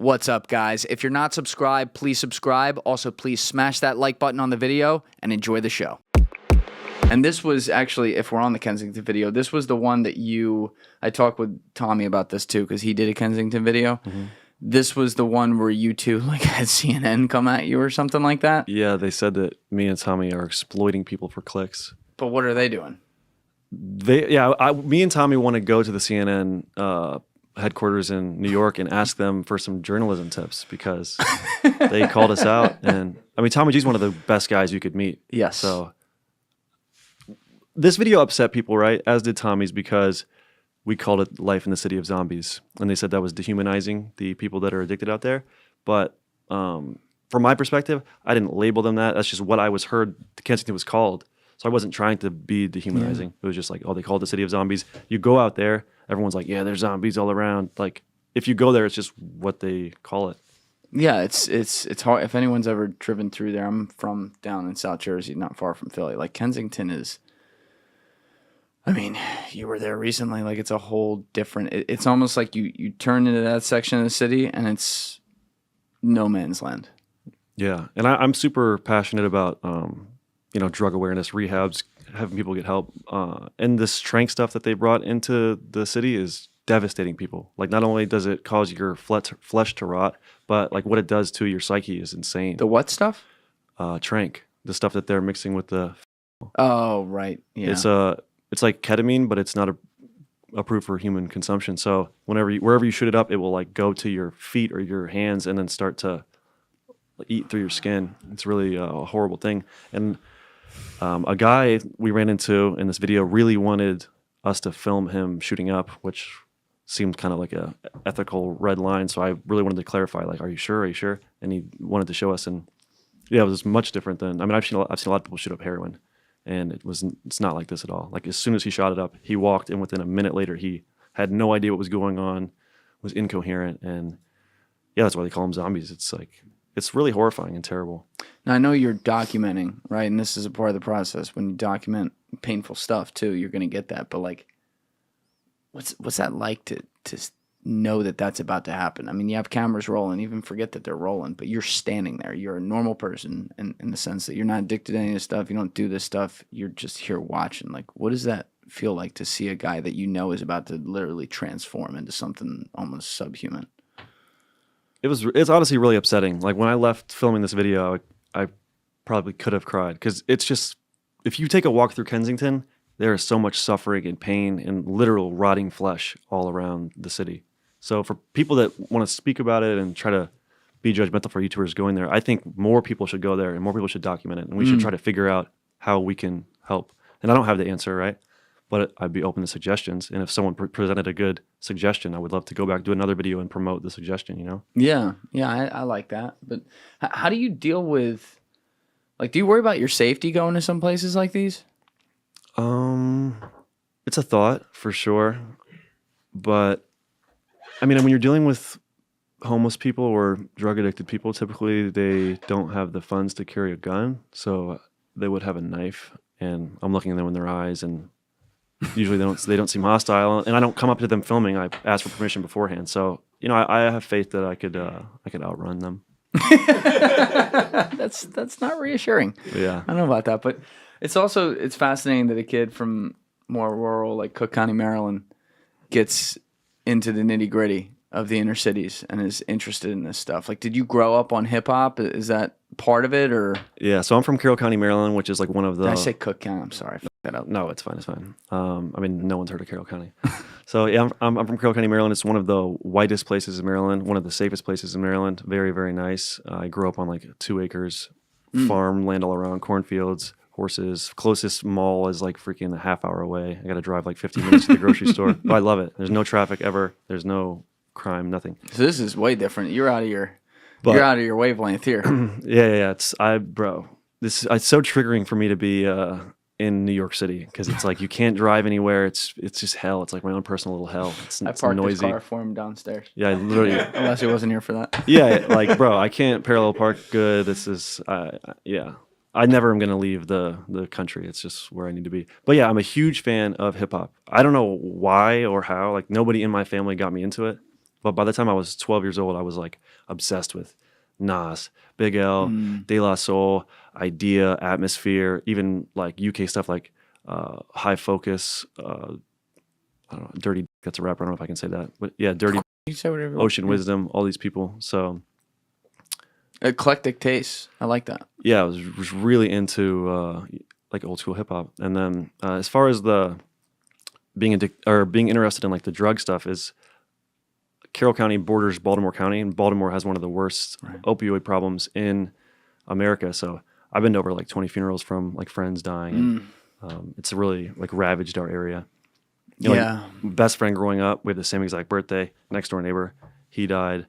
What's up, guys? If you're not subscribed, please subscribe. Also, please smash that like button on the video and enjoy the show. And this was actually, if we're on the Kensington video, this was the one that I talked with Tommy about this too, because he did a Kensington video. Mm-hmm. This was the one where you two like had CNN come at you or something like that? Yeah, they said that me and Tommy are exploiting people for clicks. But what are they doing? Me and Tommy want to go to the CNN headquarters in New York and ask them for some journalism tips because they called us out. And I mean, Tommy G's one of the best guys you could meet. Yes. So this video upset people, right? As did Tommy's, because we called it Life in the City of Zombies. And they said that was dehumanizing the people that are addicted out there. But from my perspective, I didn't label them that. That's just what I was heard Kensington was called. So I wasn't trying to be dehumanizing. Yeah. It was just like, oh, they called it the City of Zombies. You go out there, everyone's like, yeah, there's zombies all around. Like, if you go there, it's just what they call it. Yeah, it's hard. If anyone's ever driven through there, I'm from down in South Jersey, not far from Philly. Like, Kensington is, I mean, you were there recently. Like, it's a whole different, it's almost like you turn into that section of the city and it's no man's land. Yeah, and I'm super passionate about, drug awareness, rehabs, having people get help. And the strength stuff that they brought into the city is devastating people. Like, not only does it cause your flesh to rot, but like what it does to your psyche is insane. The what stuff? Trank, the stuff that they're mixing with the. Oh, right. Yeah. It's like ketamine, but it's not approved for human consumption. So wherever you shoot it up, it will like go to your feet or your hands and then start to eat through your skin. It's really a horrible thing. And a guy we ran into in this video really wanted us to film him shooting up, which seemed kind of like a ethical red line. So I really wanted to clarify, like, are you sure? Are you sure? And he wanted to show us. And yeah, it was much different than, I mean, I've seen a lot of people shoot up heroin, and it's not like this at all. Like, as soon as he shot it up, he walked, and within a minute later, he had no idea what was going on, was incoherent. And yeah, that's why they call them zombies. It's like, it's really horrifying and terrible. Now, I know you're documenting, right? And this is a part of the process. When you document painful stuff, too, you're going to get that. But, like, what's that like to know that that's about to happen? I mean, you have cameras rolling. Even forget that they're rolling. But you're standing there. You're a normal person in the sense that you're not addicted to any of this stuff. You don't do this stuff. You're just here watching. Like, what does that feel like to see a guy that you know is about to literally transform into something almost subhuman? It's honestly really upsetting. Like, when I left filming this video, I probably could have cried, because it's just, if you take a walk through Kensington, there is so much suffering and pain and literal rotting flesh all around the city. So for people that want to speak about it and try to be judgmental for YouTubers going there, I think more people should go there and more people should document it, and we should try to figure out how we can help. And I don't have the answer, right? But I'd be open to suggestions. And if someone presented a good suggestion, I would love to go back, do another video, and promote the suggestion, you know? Yeah, I like that. But how do you deal with, like, do you worry about your safety going to some places like these? It's a thought, for sure. But, I mean, when you're dealing with homeless people or drug-addicted people, typically they don't have the funds to carry a gun, so they would have a knife. And I'm looking at them in their eyes, and usually they don't seem hostile, and I don't come up to them filming. I ask for permission beforehand. So, I have faith that I could outrun them. That's not reassuring. Yeah, I don't know about that, but it's fascinating that a kid from more rural, like Cook County, Maryland, gets into the nitty gritty of the inner cities and is interested in this stuff. Like, did you grow up on hip hop? Is that part of it, or? Yeah, so I'm from Carroll County, Maryland, which is like one of the. Did I say Cook County? I'm sorry, I fucked that up. No, it's fine. It's fine. I mean, no one's heard of Carroll County. So yeah, I'm from Carroll County, Maryland. It's one of the whitest places in Maryland, one of the safest places in Maryland. Very, very nice. I grew up on like 2 acres, farm land all around, cornfields, horses. Closest mall is like freaking a half hour away. I got to drive like 15 minutes to the grocery store. But I love it. There's no traffic ever. There's no crime, nothing. So this is way different. You're out of your wavelength here. Yeah. It's so triggering for me to be in New York City, because it's like you can't drive anywhere. It's just hell. It's like my own personal little hell. It's parked noisy. His car for him downstairs. Yeah, I literally. Unless he wasn't here for that. Yeah, like, bro, I can't parallel park good. This is yeah. I never am going to leave the country. It's just where I need to be. But yeah, I'm a huge fan of hip hop. I don't know why or how. Like, nobody in my family got me into it. But by the time I was 12 years old, I was like obsessed with Nas, Big L, De La Soul, Idea, Atmosphere, even like UK stuff like High Focus, I don't know, Dirty, that's a rapper, I don't know if I can say that. But yeah, Dirty, You say whatever. Ocean Wisdom, all these people. So Eclectic taste. I like that. yeah, I was really into like old school hip hop. And then as far as the being interested in like the drug stuff is Carroll County borders Baltimore County, and Baltimore has one of the worst opioid problems in America. So I've been to over like 20 funerals from like friends dying. And, it's really like ravaged our area. You know, Yeah. like, best friend growing up, we have the same exact birthday. Next door neighbor, he died.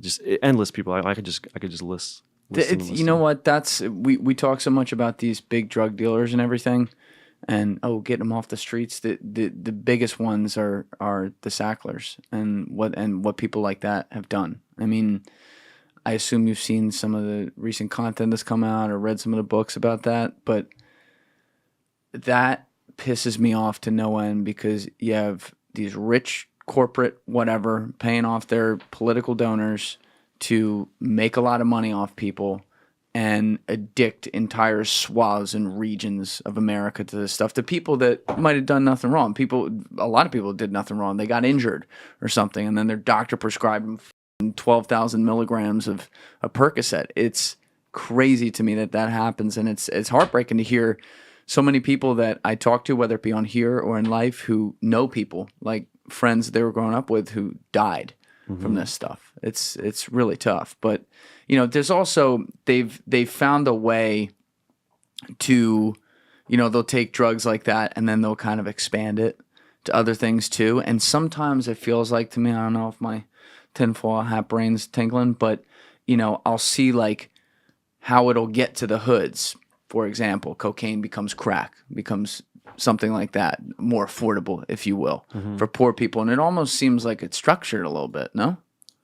Just endless people. I could just list. You know what? That's we talk so much about these big drug dealers and everything, and getting them off the streets. The biggest ones are the Sacklers and what people like that have done. I mean, I assume you've seen some of the recent content that's come out or read some of the books about that, but that pisses me off to no end because you have these rich corporate whatever paying off their political donors to make a lot of money off people and addict entire swaths and regions of America to this stuff. The people that might have done nothing wrong. A lot of people did nothing wrong. They got injured or something, and then their doctor prescribed them 12,000 milligrams of a Percocet. It's crazy to me that happens, and it's heartbreaking to hear so many people that I talk to, whether it be on here or in life, who know people, like friends they were growing up with, who died from this stuff. It's really tough. But there's also they've found a way to, they'll take drugs like that and then they'll kind of expand it to other things too. And sometimes it feels like to me, I don't know if my tinfoil hat brain's tingling, but I'll see like how it'll get to the hoods. For example, cocaine becomes crack, becomes something like that, more affordable, if you will, for poor people. And it almost seems like it's structured a little bit, no?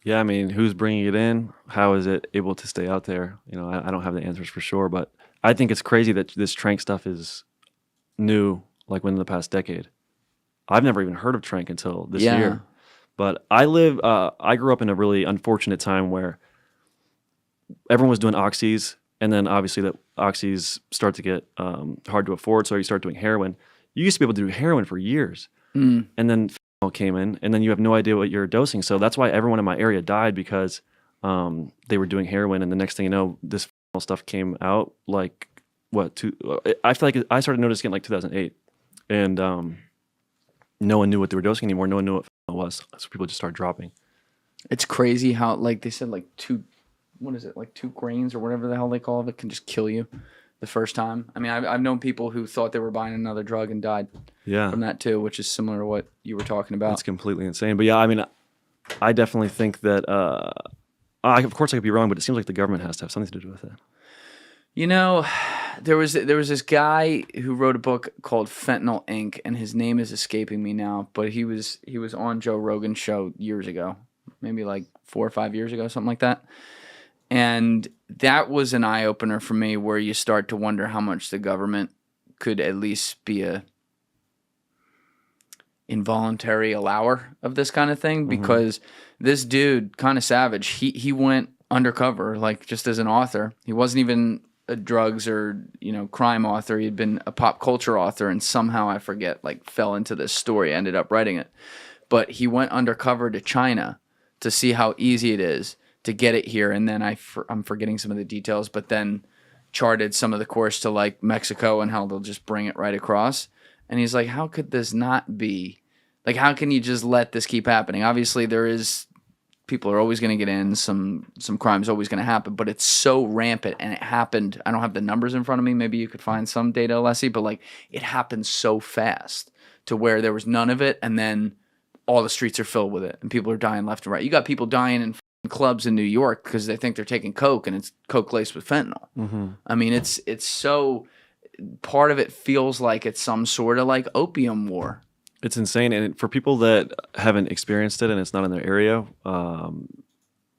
Yeah, I mean, who's bringing it in? How is it able to stay out there? I don't have the answers for sure, but I think it's crazy that this trank stuff is new, like within the past decade. I've never even heard of trank until this year. But I grew up in a really unfortunate time where everyone was doing oxys, and then obviously the oxys start to get hard to afford, so you start doing heroin. You used to be able to do heroin for years, and then fentanyl came in, and then you have no idea what you're dosing. So that's why everyone in my area died, because they were doing heroin, and the next thing you know, this fentanyl stuff came out. Like I feel like I started noticing it in like 2008, and no one knew what they were dosing anymore. No one knew what fentanyl was, so people just started dropping. It's crazy how, like they said, like 2 grains or whatever the hell they call it can just kill you the first time. I mean, I've known people who thought they were buying another drug and died from that too, which is similar to what you were talking about. It's completely insane. But yeah, I mean, I definitely think that, of course I could be wrong, but it seems like the government has to have something to do with it. There was this guy who wrote a book called Fentanyl Inc., and his name is escaping me now, but he was on Joe Rogan's show years ago, maybe like 4 or 5 years ago, something like that. And that was an eye-opener for me, where you start to wonder how much the government could at least be a involuntary allower of this kind of thing, because this dude, kind of savage, he went undercover, like just as an author. He wasn't even a drugs or crime author. He'd been a pop culture author, and somehow, I forget, like fell into this story, ended up writing it. But he went undercover to China to see how easy it is to get it here, and then I'm forgetting some of the details, but then charted some of the course to like Mexico and how they'll just bring it right across. And he's like, how could this not be, like, how can you just let this keep happening? Obviously people are always going to get in, some crime's always going to happen, but it's so rampant, and it happened, I don't have the numbers in front of me, maybe you could find some data, Alessi, but like it happened so fast to where there was none of it, and then all the streets are filled with it, and people are dying left and right. You got people dying in clubs in New York because they think they're taking coke, and it's coke laced with fentanyl. I mean, it's so, part of it feels like it's some sort of like opium war. It's insane, and for people that haven't experienced it and it's not in their area,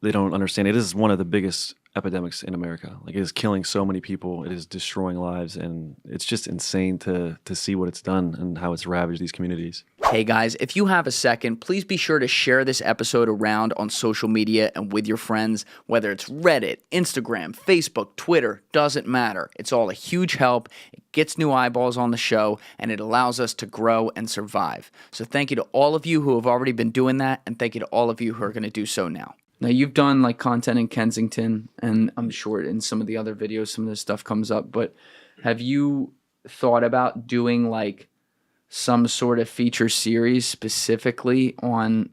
they don't understand. It is one of the biggest epidemics in America. Like, it is killing so many people. It is destroying lives, and it's just insane to see what it's done and how it's ravaged these communities. Hey guys, if you have a second, please be sure to share this episode around on social media and with your friends, whether it's Reddit, Instagram, Facebook, Twitter, doesn't matter. It's all a huge help. It gets new eyeballs on the show, and it allows us to grow and survive. So thank you to all of you who have already been doing that, and thank you to all of you who are going to do so now. Now, you've done like content in Kensington, and I'm sure in some of the other videos, some of this stuff comes up, but have you thought about doing like some sort of feature series specifically on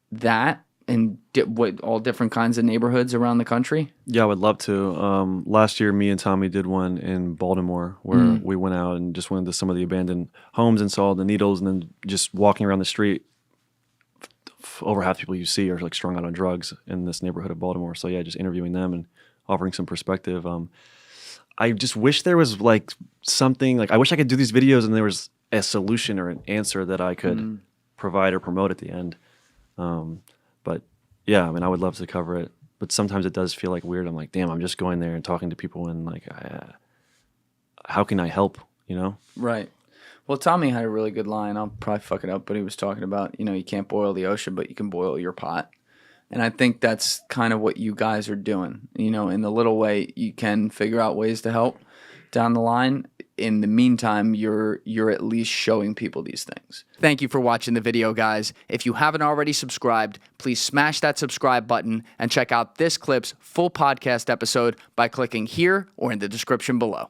that in all different kinds of neighborhoods around the country? Yeah, I would love to. Last year, me and Tommy did one in Baltimore where we went out and just went into some of the abandoned homes and saw the needles, and then just walking around the street, over half the people you see are like strung out on drugs in this neighborhood of Baltimore. So yeah, just interviewing them and offering some perspective. I just wish there was like something, like I wish I could do these videos and there was a solution or an answer that I could provide or promote at the end. But yeah, I mean, I would love to cover it, but sometimes it does feel like weird. I'm like, damn, I'm just going there and talking to people and like, how can I help, you know? Right. Well, Tommy had a really good line. I'll probably fuck it up, but he was talking about, you know, you can't boil the ocean, but you can boil your pot. And I think that's kind of what you guys are doing. You know, in the little way you can figure out ways to help down the line. In the meantime, you're at least showing people these things. Thank you for watching the video, guys. If you haven't already subscribed, please smash that subscribe button and check out this clip's full podcast episode by clicking here or in the description below.